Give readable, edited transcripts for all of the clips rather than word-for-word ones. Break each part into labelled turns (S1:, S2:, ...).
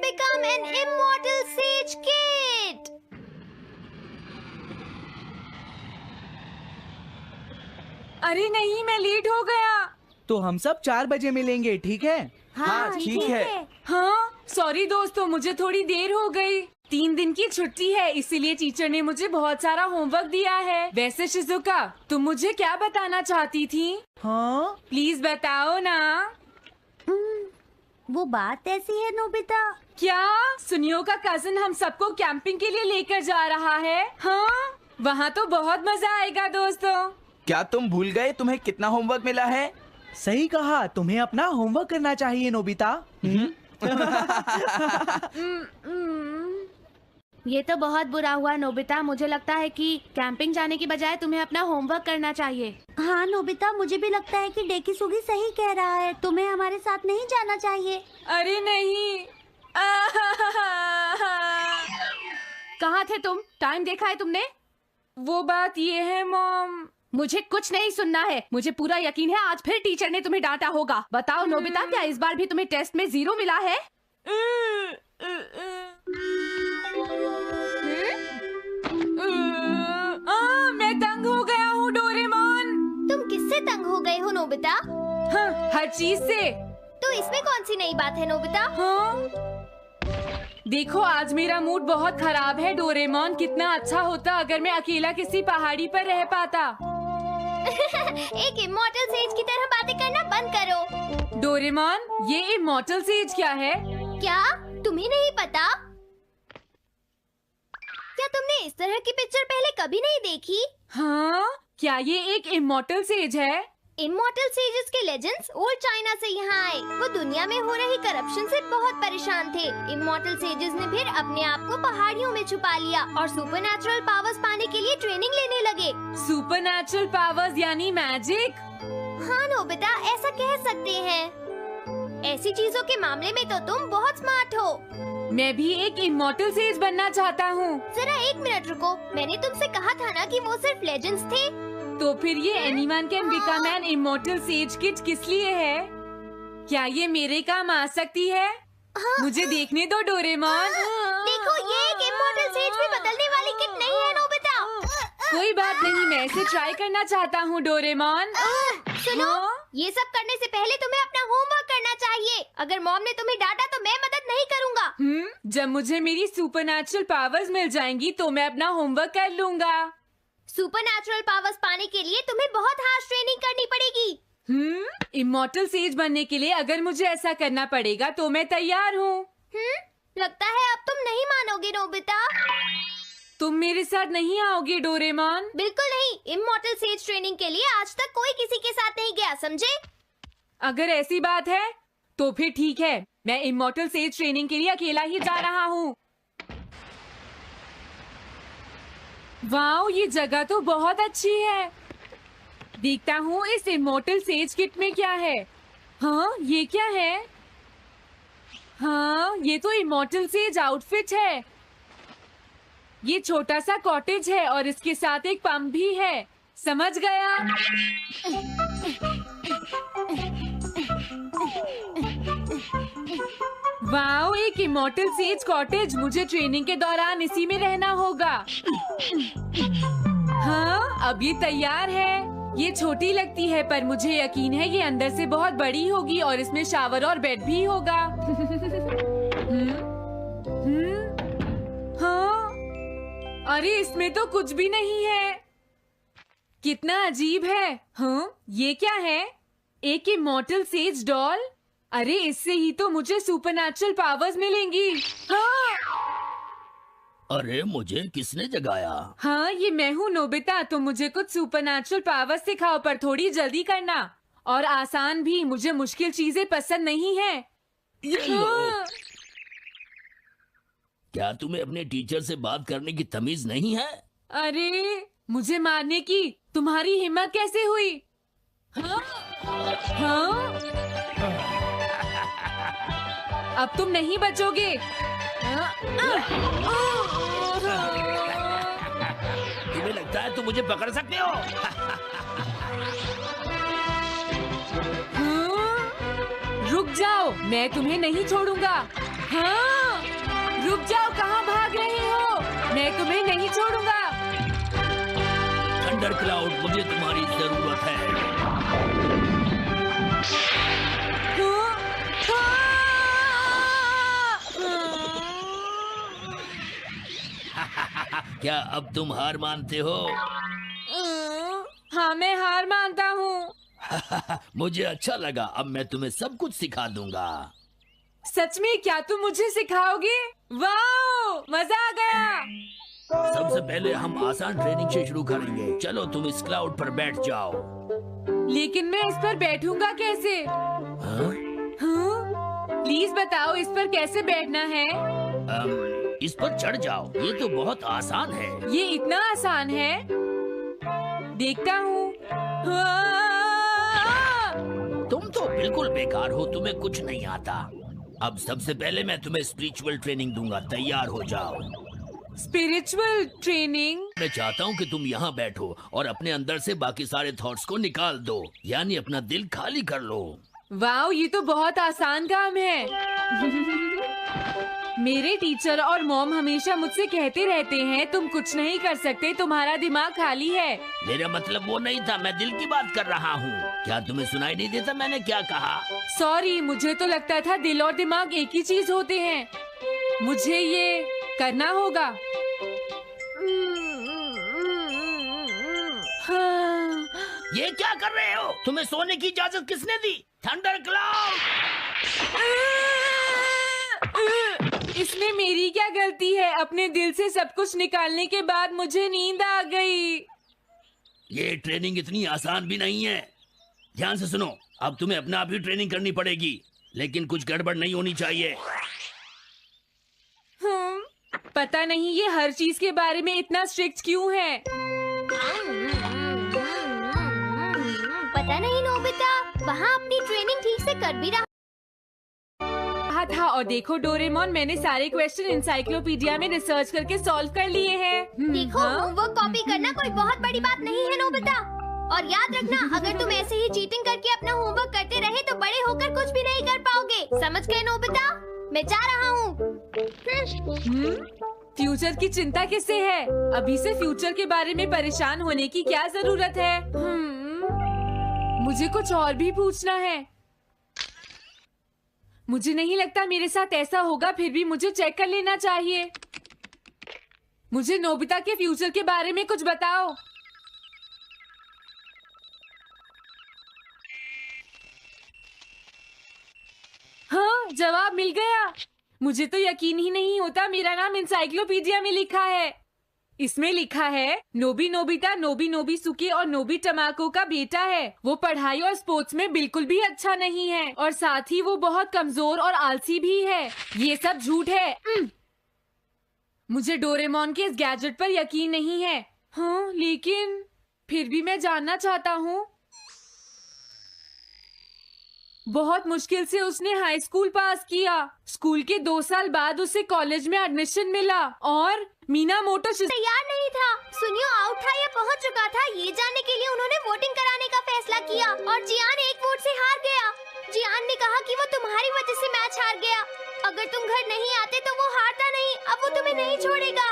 S1: become an immortal sage kid.
S2: अरे नहीं, मैं लेट हो गया।
S3: तो हम सब 4 बजे मिलेंगे, ठीक है?
S1: हाँ ठीक है।
S2: हाँ सॉरी दोस्तों, मुझे थोड़ी देर हो गई। 3 दिन की छुट्टी है, इसीलिए टीचर ने मुझे बहुत सारा होमवर्क दिया है। वैसे शिजुका, तुम मुझे क्या बताना चाहती थी?
S3: हाँ,
S2: प्लीज बताओ ना।
S1: वो बात ऐसी है नोबिता।
S2: क्या सुनियो का कजिन हम सबको कैंपिंग के लिए लेकर जा रहा है? हाँ, वहाँ तो बहुत मजा आएगा दोस्तों।
S4: क्या तुम भूल गए तुम्हें कितना होमवर्क मिला है?
S3: सही कहा, तुम्हें अपना होमवर्क करना चाहिए नोबिता।
S1: ये तो बहुत बुरा हुआ नोबिता। मुझे लगता है कि कैंपिंग जाने की बजाय तुम्हें अपना होमवर्क करना चाहिए। हाँ नोबिता, मुझे भी लगता है कि डेकिसुगी सही कह रहा है। तुम्हें हमारे साथ नहीं जाना चाहिए।
S2: अरे नहीं।
S1: कहाँ थे तुम? टाइम देखा है तुमने?
S2: वो बात ये है मॉम।
S1: मुझे कुछ नहीं सुनना है। मुझे पूरा यकीन है आज फिर टीचर ने तुम्हें डांटा होगा। बताओ नोबिता, क्या इस बार भी तुम्हें टेस्ट में 0 मिला है?
S2: मैं तंग हो गया हूँ डोरेमोन।
S1: तुम किससे तंग हो गए हो नोबिता?
S2: हाँ, हर चीज से।
S1: तो इसमें कौन सी नई बात है नोबिता?
S2: हाँ? देखो आज मेरा मूड बहुत खराब है डोरेमोन। कितना अच्छा होता अगर मैं अकेला किसी पहाड़ी पर रह पाता।
S1: एक इमॉर्टल सेज की तरह बातें करना बंद करो।
S2: डोरेमोन, ये इमॉर्टल सेज क्या है?
S1: क्या तुम्हें नहीं पता? क्या तुमने इस तरह की पिक्चर पहले कभी नहीं देखी?
S2: हाँ, क्या ये एक इमॉर्टल सेज है?
S1: इमॉर्टल सेजेस के लेजेंड्स ओल्ड चाइना से यहाँ आए। वो दुनिया में हो रही करप्शन से बहुत परेशान थे। इमॉर्टल सेजेस ने फिर अपने आप को पहाड़ियों में छुपा लिया और सुपरनैचुरल पावर्स पाने के लिए ट्रेनिंग लेने लगे।
S2: सुपरनैचुरल पावर्स यानी मैजिक?
S1: हाँ नोबिता, ऐसा कह सकते हैं। ऐसी चीजों के मामले में तो तुम बहुत स्मार्ट हो।
S2: मैं भी एक इमॉर्टल सेज बनना चाहता हूँ।
S1: जरा 1 मिनट रुको। मैंने तुमसे कहा था ना कि वो सिर्फ लेजेंड्स थे।
S2: तो फिर ये anyone can become an immortal says kit किस लिए है? क्या ये मेरे काम आ सकती है? मुझे देखने दो डोरेमोन।
S1: देखो, ये एक इमॉर्टल सेज भी बदलने वाली किट नहीं है नोबिता।
S2: कोई बात नहीं, मैं इसे ट्राई करना चाहता हूँ डोरेमोन।
S1: सुनो, ये सब करने से पहले तुम्हें अपना होमवर्क करना चाहिए। अगर मॉम ने तुम्हें डांटा तो मैं मदद नहीं करूँगा।
S2: जब मुझे मेरी सुपरनैचुरल पावर्स मिल जाएंगी तो मैं अपना होमवर्क कर लूँगा।
S1: सुपरनैचुरल पावर्स पाने के लिए तुम्हें बहुत हार्श ट्रेनिंग करनी पड़ेगी।
S2: इमॉर्टल सेज बनने के लिए अगर मुझे ऐसा करना पड़ेगा तो मैं तैयार हूँ।
S1: लगता है अब तुम नहीं मानोगे नोबिता।
S2: तुम मेरे साथ नहीं आओगे डोरेमोन?
S1: बिल्कुल नहीं। इमॉर्टल सेज ट्रेनिंग के लिए आज तक कोई किसी के साथ नहीं गया, समझे?
S2: अगर ऐसी बात है तो फिर ठीक है, मैं इमॉर्टल सेज ट्रेनिंग के लिए अकेला ही जा रहा हूँ। वाओ, ये जगह तो बहुत अच्छी है। देखता हूँ इस इमॉर्टल सेज किट में क्या है। हाँ, ये क्या है? हाँ, ये तो इमॉर्टल सेज आउटफिट है। ये छोटा सा कॉटेज है और इसके साथ एक पंप भी है। समझ गया। वाओ, एक इमॉर्टल सेज कॉटेज। मुझे ट्रेनिंग के दौरान इसी में रहना होगा। हाँ, अब ये तैयार है। ये छोटी लगती है पर मुझे यकीन है ये अंदर से बहुत बड़ी होगी और इसमें शावर और बेड भी होगा। हाँ, अरे इसमें तो कुछ भी नहीं है। कितना अजीब है। हाँ, ये क्या है? एक इमॉर्टल सेज डॉल। अरे इससे ही तो मुझे सुपरनैचुरल पावर्स मिलेंगी। हाँ,
S5: अरे मुझे किसने जगाया?
S2: हाँ, ये मैं हूँ नोबिता। तो मुझे कुछ सुपरनैचुरल पावर्स सिखाओ, पर थोड़ी जल्दी करना और आसान भी। मुझे मुश्किल चीजें पसंद नहीं है।
S5: ये लो।
S2: हाँ।
S5: क्या तुम्हें अपने टीचर से बात करने की तमीज नहीं है?
S2: अरे मुझे मारने की तुम्हारी हिम्मत कैसे हुई? हाँ? हाँ? अब तुम नहीं बचोगे।
S5: तुम्हें लगता है तुम मुझे पकड़ सकते हो?
S2: हाँ? रुक जाओ, मैं तुम्हें नहीं छोड़ूंगा। हाँ? रुक जाओ, कहाँ भाग रहे हो? मैं तुम्हें नहीं छोड़ूंगा।
S5: थंडर क्लाउड, मुझे तुम्हारी जरूरत है। क्या अब तुम हार मानते हो?
S2: हाँ, मैं हार मानता हूँ।
S5: मुझे अच्छा लगा, अब मैं तुम्हें सब कुछ सिखा दूंगा।
S2: सच में? क्या तुम मुझे सिखाओगे? वाह, मजा आ गया।
S5: सबसे पहले हम आसान ट्रेनिंग से शुरू करेंगे। चलो तुम इस क्लाउड पर बैठ जाओ।
S2: लेकिन मैं इस पर बैठूंगा कैसे?
S5: हाँ?
S2: प्लीज बताओ, इस पर कैसे बैठना है?
S5: इस पर चढ़ जाओ, ये तो बहुत आसान है।
S2: ये इतना आसान है? देखता हूँ।
S5: तुम तो बिल्कुल बेकार हो, तुम्हें कुछ नहीं आता। अब सबसे पहले मैं तुम्हें स्पिरिचुअल ट्रेनिंग दूंगा, तैयार हो जाओ।
S2: Spiritual training?
S5: मैं चाहता हूँ कि तुम यहाँ बैठो और अपने अंदर से बाकी सारे थॉट्स को निकाल दो, यानी अपना दिल खाली कर लो।
S2: वाह, ये तो बहुत आसान काम है। मेरे टीचर और मॉम हमेशा मुझसे कहते रहते हैं, तुम कुछ नहीं कर सकते, तुम्हारा दिमाग खाली है।
S5: मेरा मतलब वो नहीं था, मैं दिल की बात कर रहा हूँ। क्या तुम्हें सुनाई नहीं देता मैंने क्या कहा?
S2: सॉरी, मुझे तो लगता था दिल और दिमाग एक ही चीज होते हैं। मुझे ये करना होगा। हाँ।
S5: ये क्या कर रहे हो? तुम्हें सोने की इजाजत किसने दी? Thunder cloud!
S2: इसमें मेरी क्या गलती है? अपने दिल से सब कुछ निकालने के बाद मुझे नींद आ गई।
S5: ये ट्रेनिंग इतनी आसान भी नहीं है। ध्यान से सुनो, अब तुम्हें अपने आप ही ट्रेनिंग करनी पड़ेगी, लेकिन कुछ गड़बड़ नहीं होनी चाहिए।
S2: पता नहीं ये हर चीज के बारे में इतना स्ट्रिक्ट क्यों है।
S1: पता नहीं नोबिता, वहाँ अपनी ट्रेनिंग ठीक से कर भी रहा
S2: था। और देखो डोरेमोन, मैंने सारे क्वेश्चन एनसाइक्लोपीडिया में रिसर्च करके सॉल्व कर लिए हैं।
S1: देखो, होमवर्क कॉपी करना कोई बहुत बड़ी बात नहीं है नोबिता। और याद रखना, अगर तुम ऐसे ही चीटिंग करके अपना होमवर्क करते रहे तो बड़े होकर कुछ भी नहीं कर पाओगे। समझ गए नोबिता? मैं जा रहा हूँ।
S2: फ्यूचर की चिंता किससे है? अभी से फ्यूचर के बारे में परेशान होने की क्या जरूरत है? मुझे कुछ और भी पूछना है। मुझे नहीं लगता मेरे साथ ऐसा होगा, फिर भी मुझे चेक कर लेना चाहिए। मुझे नोबिता के फ्यूचर के बारे में कुछ बताओ। हाँ, जवाब मिल गया। मुझे तो यकीन ही नहीं होता, मेरा नाम एनसाइक्लोपीडिया में लिखा है। इसमें लिखा है, नोबी नोबिता नोबी नोबिसुके और नोबी टमाको का बेटा है। वो पढ़ाई और स्पोर्ट्स में बिल्कुल भी अच्छा नहीं है और साथ ही वो बहुत कमजोर और आलसी भी है। ये सब झूठ है। मुझे डोरेमोन के इस गैजेट पर यकीन नहीं है। हाँ, लेकिन फिर भी मैं जानना चाहता हूँ। बहुत मुश्किल से उसने हाई स्कूल पास किया। स्कूल के 2 साल बाद उसे कॉलेज में एडमिशन मिला और मीनामोटो
S1: तैयार नहीं था। सुनियो आउट था या पहुंच चुका था, ये जानने के लिए उन्होंने वोटिंग कराने का फैसला किया और जियान 1 वोट से हार गया। जियान ने कहा कि वो तुम्हारी वजह से मैच हार गया। अगर तुम घर नहीं आते तो वो हारता नहीं। अब वो तुम्हें नहीं छोड़ेगा।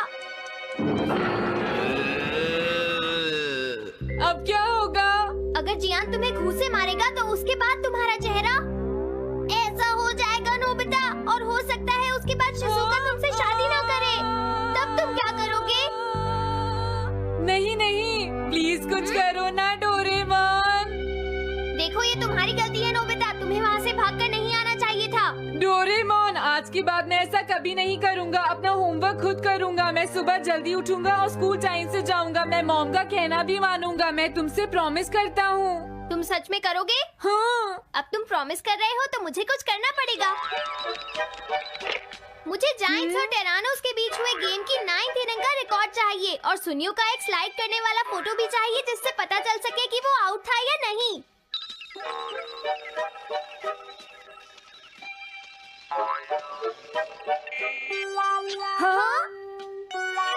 S2: अब क्या होगा?
S1: अगर जियान तुम्हें घूंसे मारेगा तो उसके बाद तुम्हारा चेहरा ऐसा हो जाएगा नोबिता, और हो सकता है उसके बाद शिज़ुका तुमसे शादी ना करे। तब तुम क्या करोगे?
S2: नहीं नहीं, प्लीज कुछ करो ना डोरेमोन।
S1: देखो, ये तुम्हारी गलती है नोबिता, तुम्हें वहाँ से भागकर नहीं आना चाहिए था।
S2: डोरेमोन, आज के बाद मैं ऐसा कभी नहीं करूँगा। अपना होमवर्क खुद करूँगा। मैं सुबह जल्दी उठूंगा और स्कूल टाइम से जाऊँगा। मैं मॉम का कहना भी मानूंगा। मैं तुमसे प्रॉमिस करता हूँ।
S1: तुम सच में करोगे?
S2: हाँ।
S1: अब तुम प्रॉमिस कर रहे हो तो मुझे कुछ करना पड़ेगा। मुझे जायंट्स और टेरानोस के बीच हुए गेम की 9th इनिंग का रिकॉर्ड चाहिए और सुनियो का एक स्लाइड करने वाला फोटो भी चाहिए, जिससे पता चल सके कि वो आउट था या नहीं।
S2: हाँ?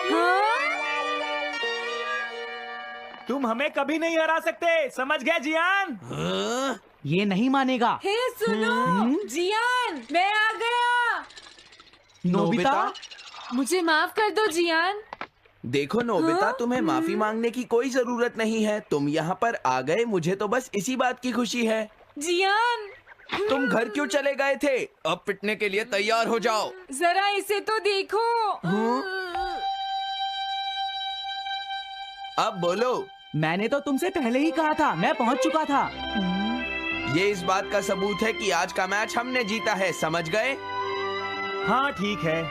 S2: हाँ?
S3: तुम हमें कभी नहीं हरा सकते, समझ गए जियान? ये नहीं मानेगा।
S2: हे सुनो, जियान, मैं आ गया।
S3: नोबिता?
S2: मुझे माफ कर दो जियान।
S4: देखो नोबिता,
S2: हाँ?
S4: तुम्हें माफी मांगने की कोई जरूरत नहीं है। तुम यहाँ पर आ गए, मुझे तो बस इसी बात की खुशी है।
S2: जियान,
S4: तुम घर क्यों चले गए थे? अब पिटने के लिए तैयार हो जाओ।
S2: जरा इसे तो देखो।
S4: अब बोलो।
S3: मैंने तो तुमसे पहले ही कहा था, मैं पहुंच चुका था।
S4: ये इस बात का सबूत है कि आज का मैच हमने जीता है, समझ गए?
S3: हाँ ठीक है।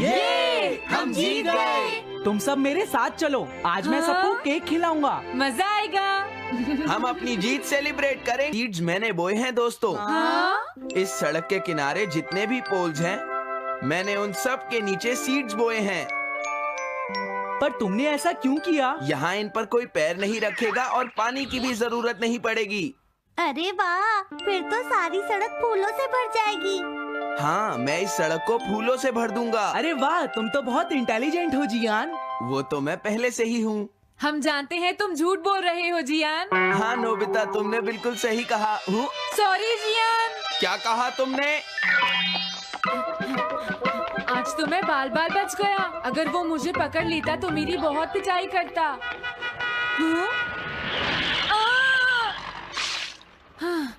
S4: ये हम जीत गए।
S3: तुम सब मेरे साथ चलो, आज मैं सबको केक खिलाऊंगा।
S2: मजा आएगा।
S4: हम अपनी जीत सेलिब्रेट करें। सीड्स मैंने बोए हैं दोस्तों।
S2: हाँ?
S4: इस सड़क के किनारे जितने भी पोल्स हैं, मैंने उन सब के नीचे सीड्स बोए हैं।
S3: पर तुमने ऐसा क्यों किया?
S4: यहाँ इन पर कोई पैर नहीं रखेगा और पानी की भी जरूरत नहीं पड़ेगी।
S1: अरे वाह, फिर तो सारी सड़क फूलों से भर जाएगी।
S4: हाँ, मैं इस सड़क को फूलों से भर दूंगा।
S3: अरे वाह, तुम तो बहुत इंटेलिजेंट हो जियान।
S4: वो तो मैं पहले से ही हूँ।
S2: हम जानते हैं तुम झूठ बोल रहे हो जियान।
S4: हाँ नोबिता, तुमने बिल्कुल सही कहा।
S2: Sorry Gian.
S4: क्या कहा तुमने?
S2: आज तो मैं बाल बाल बच गया। अगर वो मुझे पकड़ लेता तो मेरी बहुत पिटाई करता।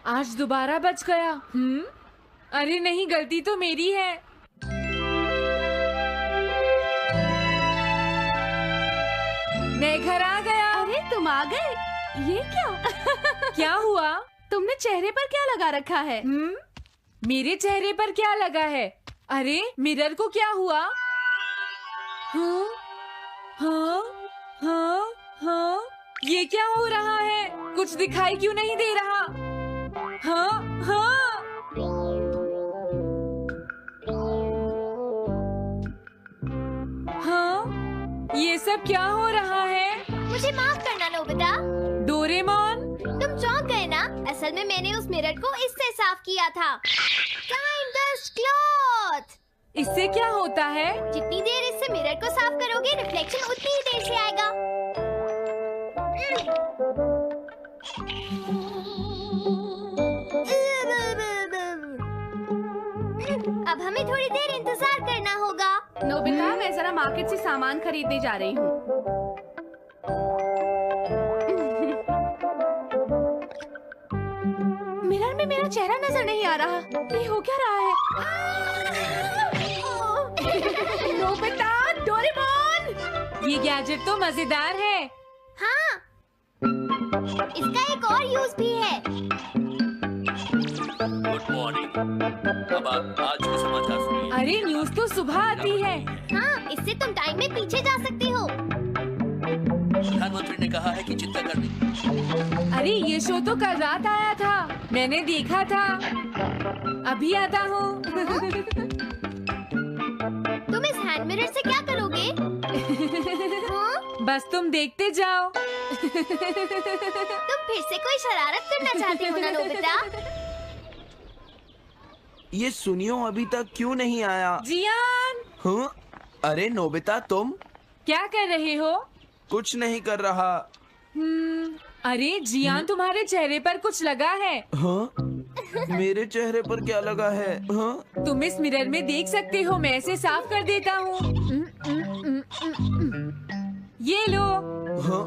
S2: आज दोबारा बच गया। अरे नहीं, गलती तो मेरी है। मैं घर आ गया।
S6: अरे तुम आ गए, ये क्या?
S2: क्या हुआ?
S6: तुमने चेहरे पर क्या लगा रखा है?
S2: मेरे चेहरे पर क्या लगा है? अरे मिरर को क्या हुआ? हाँ, हाँ, हाँ, हाँ, ये क्या हो रहा है? कुछ दिखाई क्यों नहीं दे रहा? हाँ, हाँ। हाँ, ये सब क्या हो रहा है?
S1: मुझे माफ करना नोबिता।
S2: डोरेमोन,
S1: तुम चौंक गए ना? असल में मैंने उस मिरर को इससे साफ किया था। Time dust cloth।
S2: इससे क्या होता है?
S1: जितनी देर इससे मिरर को साफ करोगे, रिफ्लेक्शन उतनी ही देर से आएगा। अब हमें थोड़ी देर इंतजार करना होगा।
S6: नोबिता, मैं जरा मार्केट से सामान खरीदने जा रही हूँ। मिरर में मेरा चेहरा नजर नहीं आ रहा। ये हो क्या रहा है? Nobita, Doraemon!
S2: ये गैजेट तो मजेदार है।
S1: हाँ, इसका एक और यूज भी है।
S5: Good morning. अब आप आज के समाचार सुनिए।
S2: अरे न्यूज तो सुबह आती है।
S1: हाँ, इससे तुम टाइम में पीछे जा सकते हो।
S5: प्रधानमंत्री ने कहा है कि चिंता करनी।
S2: अरे ये शो तो कल रात आया था, मैंने देखा था। अभी आता हूँ।
S1: तुम इस हैंड मिरर से क्या करोगे? हाँ?
S2: बस तुम देखते जाओ।
S1: तुम फिर से कोई शरारत करना चाहते हो ना नोबिता?
S4: ये सुनियो अभी तक क्यों नहीं आया?
S2: जियान,
S4: हाँ? अरे नोबिता, तुम
S2: क्या कर रहे हो?
S4: कुछ नहीं कर रहा।
S2: अरे जियान, तुम्हारे चेहरे पर कुछ लगा है।
S4: हाँ? मेरे चेहरे पर क्या लगा है? हाँ?
S2: तुम इस मिरर में देख सकते हो, मैं इसे साफ कर देता हूँ। ये लो।
S4: हाँ?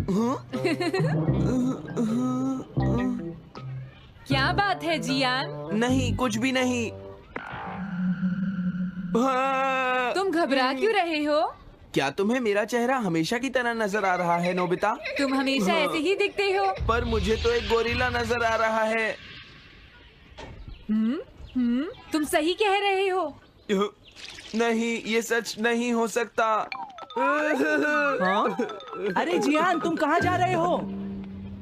S4: हाँ?
S2: क्या बात है जियान?
S4: नहीं, कुछ भी नहीं। हाँ?
S2: तुम घबरा क्यों रहे हो?
S4: क्या तुम्हें मेरा चेहरा हमेशा की तरह नजर आ रहा है नोबिता?
S2: तुम हमेशा ऐसे ही दिखते हो।
S4: पर मुझे तो एक गोरिल्ला नजर आ रहा है।
S2: तुम सही कह रहे हो।
S4: नहीं, ये सच नहीं हो सकता।
S3: हाँ? अरे जियान, तुम कहाँ जा रहे हो?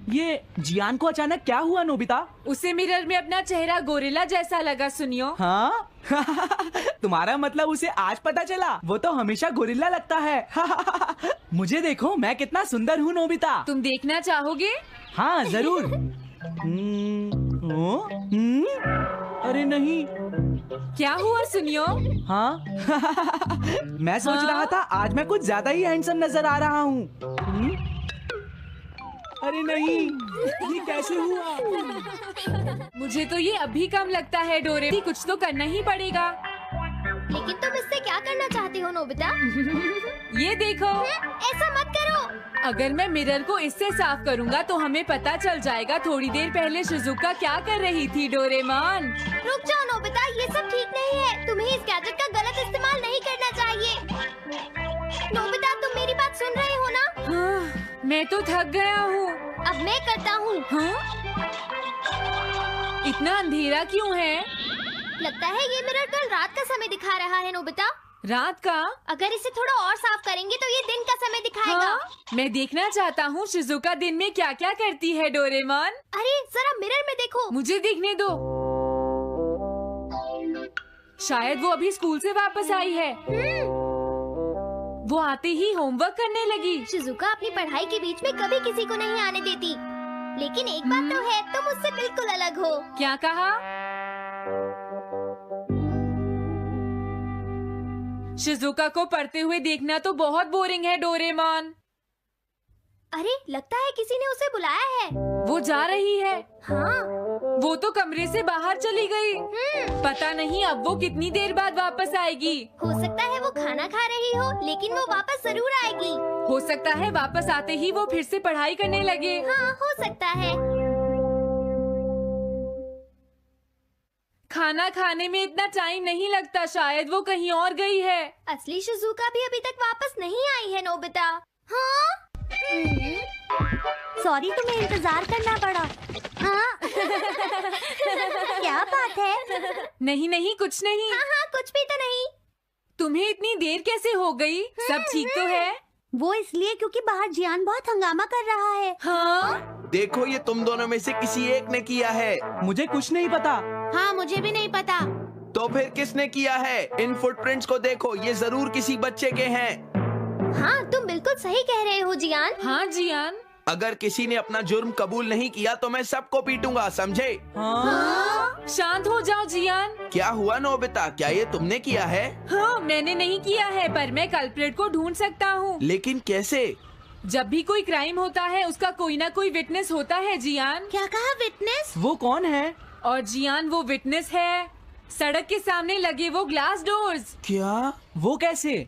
S3: ये जियान को अचानक क्या हुआ नोबिता?
S2: उसे मिरर में अपना चेहरा गोरिल्ला जैसा लगा। सुनियो।
S3: हाँ? तुम्हारा मतलब उसे आज पता चला? वो तो हमेशा गोरिल्ला लगता है। मुझे देखो, मैं कितना सुंदर हूँ नोबिता।
S2: तुम देखना चाहोगे?
S3: हाँ जरूर। अरे नहीं।
S2: क्या हुआ सुनियो?
S3: हाँ? मैं सोच रहा था आज मैं कुछ ज्यादा ही हैंडसम नजर आ रहा हूँ। अरे नहीं, ये कैसे हुआ?
S2: मुझे तो ये अभी कम लगता है डोरे, कुछ तो करना ही पड़ेगा।
S1: लेकिन तुम इससे क्या करना चाहती हो नोबिता?
S2: ये देखो,
S1: ऐसा मत करो।
S2: अगर मैं मिरर को इससे साफ करूंगा तो हमें पता चल जाएगा थोड़ी देर पहले शिजुका क्या कर रही थी। डोरेमोन,
S1: रुक जाओ नोबिता, ये सब ठीक नहीं है। तुम्हें इस गैजेट का गलत इस्तेमाल नहीं करना चाहिए। नोबिता, तुम मेरी बात सुन रहे हो ना?
S2: हाँ, मैं तो थक गया हूँ।
S1: अब मैं करता हूँ।
S2: हाँ? इतना अंधेरा क्यों है?
S1: लगता है ये मिरर कल रात का समय दिखा रहा है नोबिता।
S2: रात का?
S1: अगर इसे थोड़ा और साफ करेंगे तो ये दिन का समय दिखाएगा।
S2: हाँ? मैं देखना चाहता हूँ शिजुका दिन में क्या क्या करती है। डोरेमोन,
S1: अरे जरा मिरर में देखो।
S2: मुझे देखने दो। शायद वो अभी स्कूल से वापस आई है। वो आते ही होमवर्क करने लगी।
S1: शिजुका अपनी पढ़ाई के बीच में कभी किसी को नहीं आने देती। लेकिन एक बात तो है, तुम उससे बिल्कुल अलग हो।
S2: क्या कहा? शिजुका को पढ़ते हुए देखना तो बहुत बोरिंग है डोरेमोन।
S1: अरे लगता है किसी ने उसे बुलाया है।
S2: वो जा रही है।
S1: हाँ।
S2: वो तो कमरे से बाहर चली गई। पता नहीं अब वो कितनी देर बाद वापस आएगी।
S1: हो सकता है वो खाना खा रही हो, लेकिन वो वापस जरूर आएगी।
S2: हो सकता है वापस आते ही वो फिर से पढ़ाई करने लगे।
S1: हाँ, हो सकता है।
S2: खाना खाने में इतना टाइम नहीं लगता, शायद वो कहीं और गई है।
S1: असली शिजुका भी अभी तक वापस नहीं आई है नोबिता। हाँ?
S7: सॉरी, तुम्हें इंतजार करना पड़ा। हाँ। क्या बात है?
S2: नहीं नहीं, कुछ नहीं।
S1: हाँ हाँ, कुछ भी तो नहीं।
S2: तुम्हें इतनी देर कैसे हो गई? सब ठीक तो है?
S7: वो इसलिए क्योंकि बाहर जियान बहुत हंगामा कर रहा है।
S2: हाँ?
S4: देखो, ये तुम दोनों में से किसी एक ने किया है।
S3: मुझे कुछ नहीं पता।
S6: हाँ, मुझे भी नहीं पता।
S4: तो फिर किसने किया है? इन फुटप्रिंट्स को देखो, ये जरूर किसी बच्चे के हैं।
S1: हाँ, तुम बिल्कुल सही कह रहे हो जियान।
S2: हाँ जियान।
S4: अगर किसी ने अपना जुर्म कबूल नहीं किया तो मैं सबको पीटूंगा, समझे?
S3: हाँ?
S2: शांत हो जाओ जियान।
S4: क्या हुआ नोबिता, क्या ये तुमने किया है?
S2: हाँ, मैंने नहीं किया है, पर मैं कल्प्रिट को ढूंढ सकता हूँ।
S4: लेकिन कैसे?
S2: जब भी कोई क्राइम होता है उसका कोई ना कोई विटनेस होता है जियान।
S7: क्या कहा? विटनेस?
S3: वो कौन है?
S2: और जियान वो विटनेस है। सड़क के सामने लगे वो ग्लास डोर्स।
S4: क्या?
S3: वो कैसे?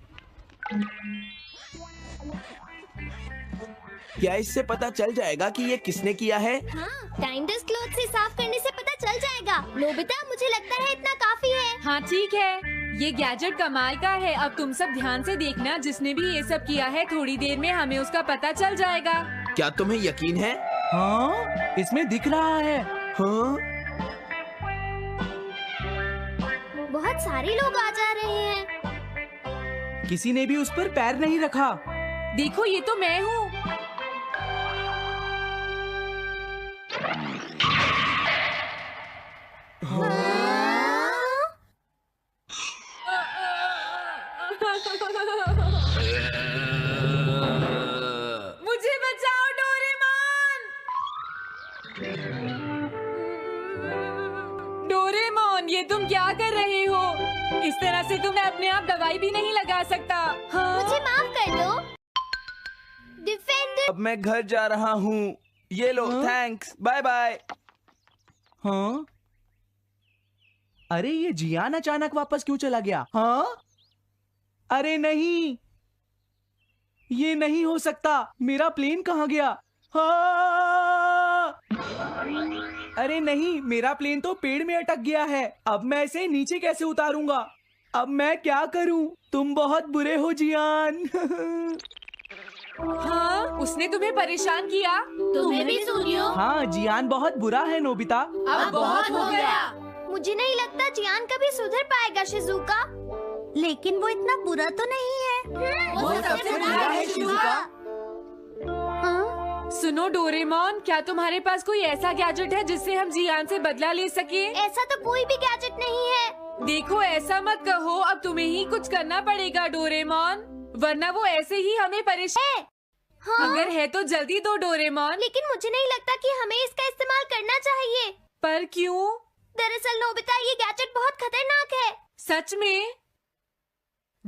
S4: क्या इससे पता चल जाएगा कि ये किसने किया है?
S1: हाँ, टाइम डस्ट क्लॉथ से साफ करने से पता चल जाएगा। नोबिता, मुझे लगता है इतना काफी है।
S2: हाँ ठीक है, ये गैजेट कमाल का है। अब तुम सब ध्यान से देखना, जिसने भी ये सब किया है थोड़ी देर में हमें उसका पता चल जाएगा।
S4: क्या तुम्हें यकीन है?
S3: हाँ, इसमें दिख रहा है।
S4: हाँ?
S1: बहुत सारे लोग आ जा रहे हैं।
S3: किसी ने भी उस पर पैर नहीं रखा।
S2: देखो, ये तो मैं हूँ। मुझे बचाओ डोरेमोन। डोरेमोन, ये तुम क्या कर रहे हो? इस तरह से तो मैं अपने आप दवाई भी नहीं लगा सकता। हाँ?
S1: मुझे माफ कर दो। डिफेंडर।
S4: अब मैं घर जा रहा हूँ। ये लो,
S3: हाँ?
S4: Thanks, bye bye.
S3: हाँ? अरे ये जियान अचानक वापस क्यों चला गया? हाँ? अरे नहीं, ये नहीं हो सकता। मेरा प्लेन कहाँ गया? हाँ! अरे नहीं, मेरा प्लेन तो पेड़ में अटक गया है। अब मैं इसे नीचे कैसे उतारूंगा? अब मैं क्या करूं? तुम बहुत बुरे हो जियान।
S2: हाँ? उसने तुम्हें परेशान किया?
S6: तुम्हें भी सुनियो।
S3: हाँ, जियान बहुत बुरा है नोबिता।
S2: अब बहुत हो गया।
S1: मुझे नहीं लगता जियान कभी सुधर पाएगा शिजुका।
S7: लेकिन वो इतना बुरा तो नहीं है।
S6: वो सबसे बुरा है शिजुका।
S7: हाँ?
S2: सुनो डोरेमोन, क्या तुम्हारे पास कोई ऐसा गैजेट है जिससे हम जियान से बदला ले सके?
S1: ऐसा तो कोई भी गैजेट नहीं है।
S2: देखो, ऐसा मत कहो। अब तुम्हें ही कुछ करना पड़ेगा डोरेमोन, वरना वो ऐसे ही हमें परेशान।
S1: हाँ?
S2: अगर है तो जल्दी दो डोरेमोन।
S1: लेकिन मुझे नहीं लगता कि हमें इसका इस्तेमाल करना चाहिए।
S2: पर क्यों?
S1: दरअसल नोबिता, ये गैजेट बहुत खतरनाक है।
S2: सच में?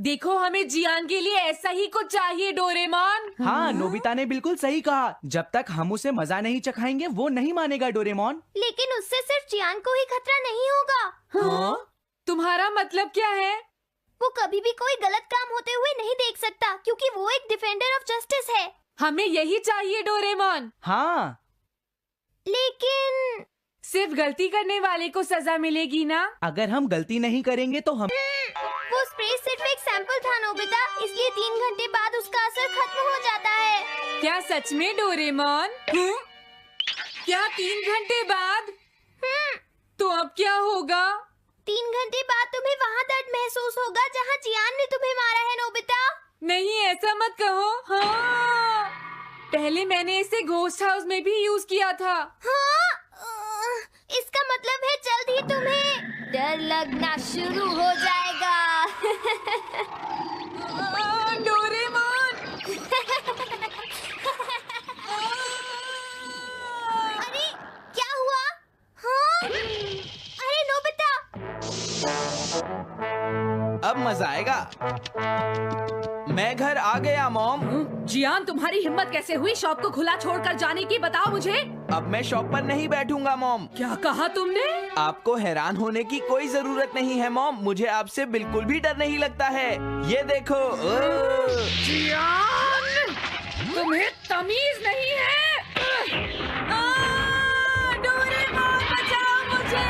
S2: देखो, हमें जियान के लिए ऐसा ही कुछ चाहिए डोरेमोन।
S3: हाँ, नोबिता ने बिल्कुल सही कहा। जब तक हम उसे मजा नहीं चखाएंगे वो नहीं मानेगा डोरेमोन।
S1: लेकिन उससे सिर्फ चियान को ही खतरा नहीं होगा।
S3: हाँ?
S2: तुम्हारा मतलब क्या है?
S1: वो कभी भी कोई गलत काम होते हुए नहीं देख सकता, क्योंकि वो एक डिफेंडर ऑफ जस्टिस है।
S2: हमें यही चाहिए डोरेमोन।
S3: हाँ,
S1: लेकिन
S2: सिर्फ गलती करने वाले को सजा मिलेगी ना?
S3: अगर हम गलती नहीं करेंगे तो हम
S1: वो स्प्रे सिर्फ एक सैंपल था नोबिता, इसलिए 3 घंटे बाद उसका असर खत्म हो जाता है।
S2: क्या सच में डोरेमोन? क्या 3 घंटे बाद? तो अब क्या होगा?
S1: 3 घंटे बाद तुम्हें वहाँ दर्द महसूस होगा जहाँ जियान ने तुम्हें मारा है नोबिता।
S2: नहीं, ऐसा मत कहो। हाँ, पहले मैंने इसे घोस्ट हाउस में भी यूज किया था।
S1: हाँ? इसका मतलब है जल्द ही तुम्हें डर लगना शुरू हो जाएगा।
S2: डोरेमोन!
S1: अरे क्या हुआ? हाँ? अरे नोबिता!
S4: अब मजा आएगा। मैं घर आ गया मॉम।
S6: जियान, तुम्हारी हिम्मत कैसे हुई शॉप को खुला छोड़कर जाने की? बताओ मुझे।
S4: अब मैं शॉप पर नहीं बैठूंगा मॉम।
S6: क्या कहा तुमने?
S4: आपको हैरान होने की कोई जरूरत नहीं है मॉम, मुझे आपसे बिल्कुल भी डर नहीं लगता है। ये देखो।
S6: जियान, तुम्हें तमीज नहीं है।
S2: डोरेमोन, बचाओ मुझे!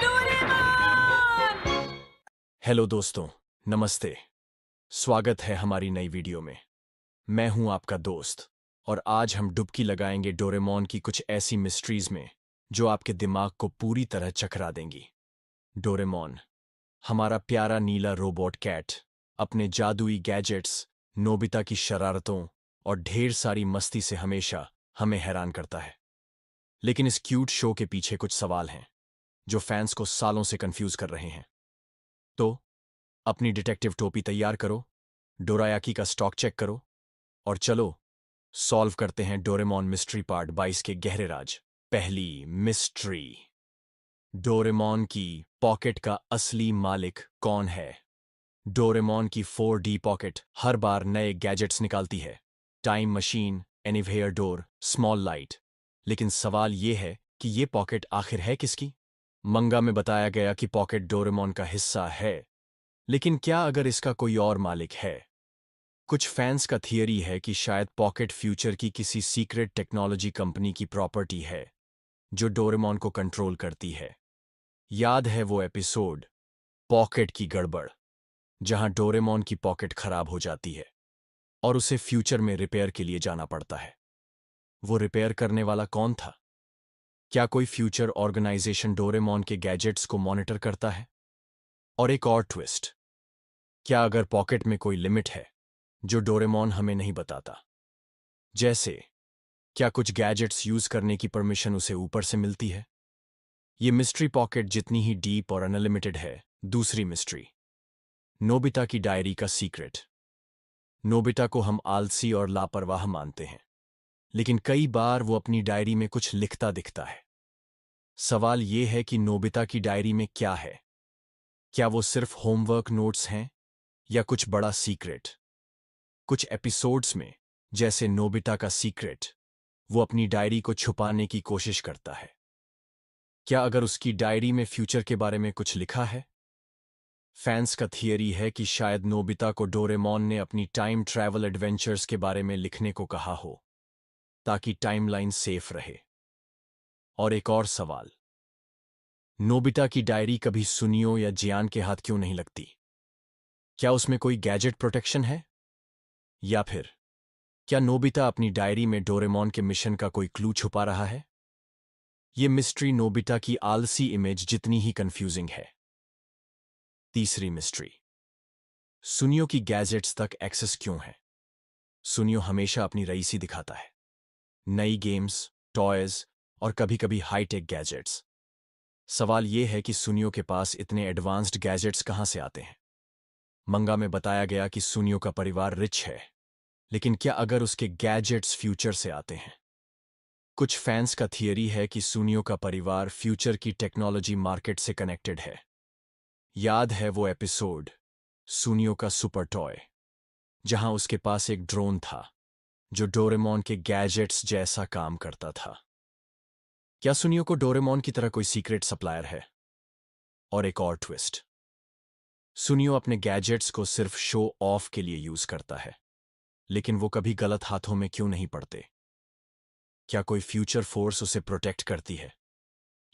S2: डोरेमोन!
S8: हेलो दोस्तों, नमस्ते। स्वागत है हमारी नई वीडियो में। मैं हूं आपका दोस्त और आज हम डुबकी लगाएंगे डोरेमोन की कुछ ऐसी मिस्ट्रीज में जो आपके दिमाग को पूरी तरह चकरा देंगी। डोरेमोन, हमारा प्यारा नीला रोबोट कैट, अपने जादुई गैजेट्स, नोबिता की शरारतों और ढेर सारी मस्ती से हमेशा हमें हैरान करता है। लेकिन इस क्यूट शो के पीछे कुछ सवाल हैं जो फैंस को सालों से कंफ्यूज कर रहे हैं। तो अपनी डिटेक्टिव टोपी तैयार करो, डोरायाकी का स्टॉक चेक करो और चलो सॉल्व करते हैं डोरेमोन मिस्ट्री पार्ट 22 के गहरे राज। पहली मिस्ट्री, डोरेमोन की पॉकेट का असली मालिक कौन है? डोरेमोन की 4D पॉकेट हर बार नए गैजेट्स निकालती है, time machine, anywhere door, small light. लेकिन सवाल ये है कि ये पॉकेट आखिर है किसकी? मंगा में बताया गया कि पॉकेट डोरेमोन का हिस्सा है, लेकिन क्या अगर इसका कोई और मालिक है? कुछ फैंस का थियरी है कि शायद पॉकेट फ्यूचर की किसी सीक्रेट टेक्नोलॉजी कंपनी की प्रॉपर्टी है जो डोरेमोन को कंट्रोल करती है। याद है वो एपिसोड पॉकेट की गड़बड़, जहां डोरेमोन की पॉकेट खराब हो जाती है और उसे फ्यूचर में रिपेयर के लिए जाना पड़ता है। वो रिपेयर करने वाला कौन था? क्या कोई फ्यूचर ऑर्गेनाइजेशन डोरेमोन के गैजेट्स को मॉनिटर करता है? और एक और ट्विस्ट, क्या अगर पॉकेट में कोई लिमिट है जो डोरेमोन हमें नहीं बताता? जैसे क्या कुछ गैजेट्स यूज करने की परमिशन उसे ऊपर से मिलती है? ये मिस्ट्री पॉकेट जितनी ही डीप और अनलिमिटेड है। दूसरी मिस्ट्री, नोबिता की डायरी का सीक्रेट। नोबिता को हम आलसी और लापरवाह मानते हैं, लेकिन कई बार वो अपनी डायरी में कुछ लिखता दिखता है। सवाल ये है कि नोबिता की डायरी में क्या है? क्या वो सिर्फ होमवर्क नोट्स हैं या कुछ बड़ा सीक्रेट? कुछ एपिसोड्स में, जैसे नोबिता का सीक्रेट, वो अपनी डायरी को छुपाने की कोशिश करता है। क्या अगर उसकी डायरी में फ्यूचर के बारे में कुछ लिखा है? फैंस का थियरी है कि शायद नोबिता को डोरेमोन ने अपनी टाइम ट्रैवल एडवेंचर्स के बारे में लिखने को कहा हो ताकि टाइमलाइन सेफ रहे। और एक और सवाल, नोबिता की डायरी कभी सुनियो या जियान के हाथ क्यों नहीं लगती? क्या उसमें कोई गैजेट प्रोटेक्शन है? या फिर क्या नोबिता अपनी डायरी में डोरेमोन के मिशन का कोई क्लू छुपा रहा है? ये मिस्ट्री नोबिता की आलसी इमेज जितनी ही कंफ्यूजिंग है। तीसरी मिस्ट्री, सुनियो की गैजेट्स तक एक्सेस क्यों है? सुनियो हमेशा अपनी रईसी दिखाता है, नई गेम्स, टॉयज और कभी-कभी हाईटेक गैजेट्स। सवाल यह है कि सुनियो के पास इतने एडवांस्ड गैजेट्स कहां से आते हैं? मंगा में बताया गया कि सुनियो का परिवार रिच है, लेकिन क्या अगर उसके गैजेट्स फ्यूचर से आते हैं? कुछ फैंस का थियरी है कि सुनियो का परिवार फ्यूचर की टेक्नोलॉजी मार्केट से कनेक्टेड है। याद है वो एपिसोड सुनियो का सुपर टॉय, जहां उसके पास एक ड्रोन था जो डोरेमोन के गैजेट्स जैसा काम करता था। क्या सुनियो को डोरेमोन की तरह कोई सीक्रेट सप्लायर है? और एक और ट्विस्ट, सुनियो अपने गैजेट्स को सिर्फ शो ऑफ के लिए यूज करता है, लेकिन वो कभी गलत हाथों में क्यों नहीं पड़ते? क्या कोई फ्यूचर फोर्स उसे प्रोटेक्ट करती है?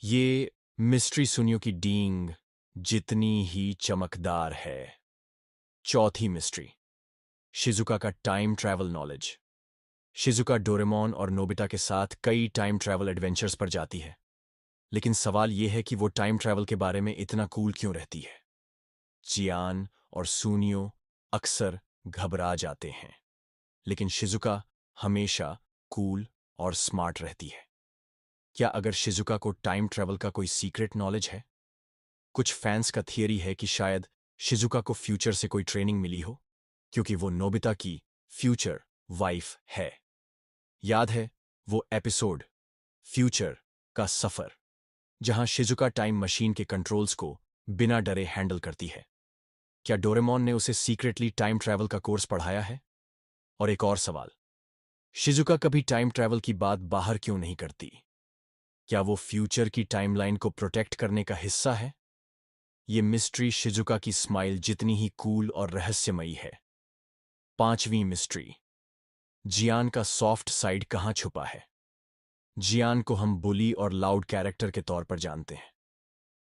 S8: ये मिस्ट्री सुनियो की डींग जितनी ही चमकदार है। चौथी मिस्ट्री, शिजुका का time travel knowledge. Shizuka Doraemon और नोबिता के साथ कई टाइम ट्रैवल एडवेंचर्स पर जाती है, लेकिन सवाल यह है कि वो टाइम ट्रैवल के बारे में इतना कूल क्यों रहती है? जियान और सुनियो अक्सर घबरा जाते हैं, लेकिन शिजुका हमेशा कूल और स्मार्ट रहती है। क्या अगर शिजुका को टाइम ट्रैवल का कोई सीक्रेट नॉलेज है? कुछ फैंस का थियरी है कि शायद शिजुका को फ्यूचर से कोई ट्रेनिंग मिली हो, क्योंकि वो नोबिता की फ्यूचर वाइफ है। याद है वो एपिसोड फ्यूचर का सफर, जहां शिजुका टाइम मशीन के कंट्रोल्स को बिना डरे हैंडल करती है? क्या डोरेमोन ने उसे सीक्रेटली टाइम ट्रैवल का कोर्स पढ़ाया है? और एक और सवाल, शिजुका कभी टाइम ट्रैवल की बात बाहर क्यों नहीं करती? क्या वो फ्यूचर की टाइमलाइन को प्रोटेक्ट करने का हिस्सा है? ये मिस्ट्री शिजुका की स्माइल जितनी ही कूल और रहस्यमयी है। पांचवीं मिस्ट्री, जियान का सॉफ्ट साइड कहां छुपा है? जियान को हम बुली और लाउड कैरेक्टर के तौर पर जानते हैं,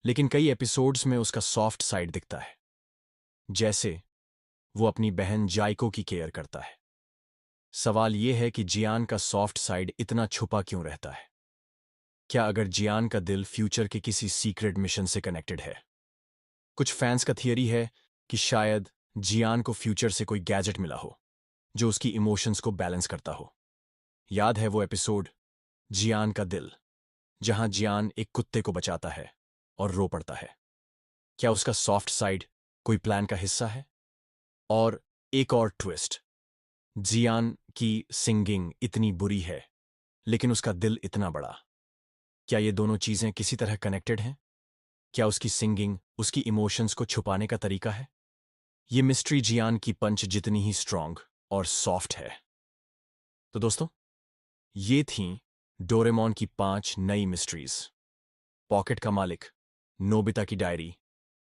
S8: लेकिन कई एपिसोड्स में उसका सॉफ्ट साइड दिखता है, जैसे वो अपनी बहन जाइको की केयर करता है। सवाल यह है कि जियान का सॉफ्ट साइड इतना छुपा क्यों रहता है? क्या अगर जियान का दिल फ्यूचर के किसी सीक्रेट मिशन से कनेक्टेड है? कुछ फैंस का थियरी है कि शायद जियान को फ्यूचर से कोई गैजेट मिला हो जो उसकी इमोशंस को बैलेंस करता हो। याद है वो एपिसोड जियान का दिल, जहां जियान एक कुत्ते को बचाता है और रो पड़ता है? क्या उसका सॉफ्ट साइड कोई प्लान का हिस्सा है? और एक और ट्विस्ट, जियान की सिंगिंग इतनी बुरी है, लेकिन उसका दिल इतना बड़ा। क्या ये दोनों चीजें किसी तरह कनेक्टेड हैं? क्या उसकी सिंगिंग उसकी इमोशंस को छुपाने का तरीका है? ये मिस्ट्री जियान की पंच जितनी ही स्ट्रांग और सॉफ्ट है। तो दोस्तों, ये थीं डोरेमोन की 5 नई मिस्ट्रीज। पॉकेट का मालिक, नोबिता की डायरी,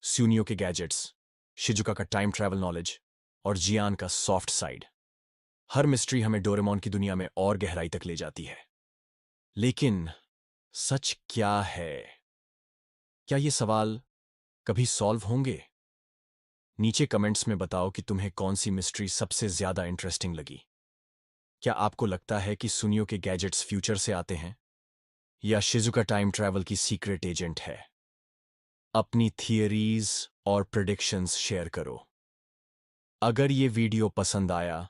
S8: सुनियो के गैजेट्स, शिजुका का टाइम ट्रैवल नॉलेज और जियान का सॉफ्ट साइड। हर मिस्ट्री हमें डोरेमोन की दुनिया में और गहराई तक ले जाती है। लेकिन सच क्या है? क्या ये सवाल कभी सॉल्व होंगे? नीचे कमेंट्स में बताओ कि तुम्हें कौन सी मिस्ट्री सबसे ज्यादा इंटरेस्टिंग लगी। क्या आपको लगता है कि सुनियो के गैजेट्स फ्यूचर से आते हैं, या शिजुका टाइम ट्रैवल की सीक्रेट एजेंट है? अपनी थियरीज और प्रेडिक्शंस शेयर करो। अगर ये वीडियो पसंद आया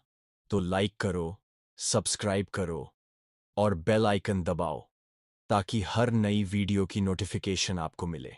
S8: तो लाइक करो, सब्सक्राइब करो और बेल आइकन दबाओ, ताकि हर नई वीडियो की नोटिफिकेशन आपको मिले।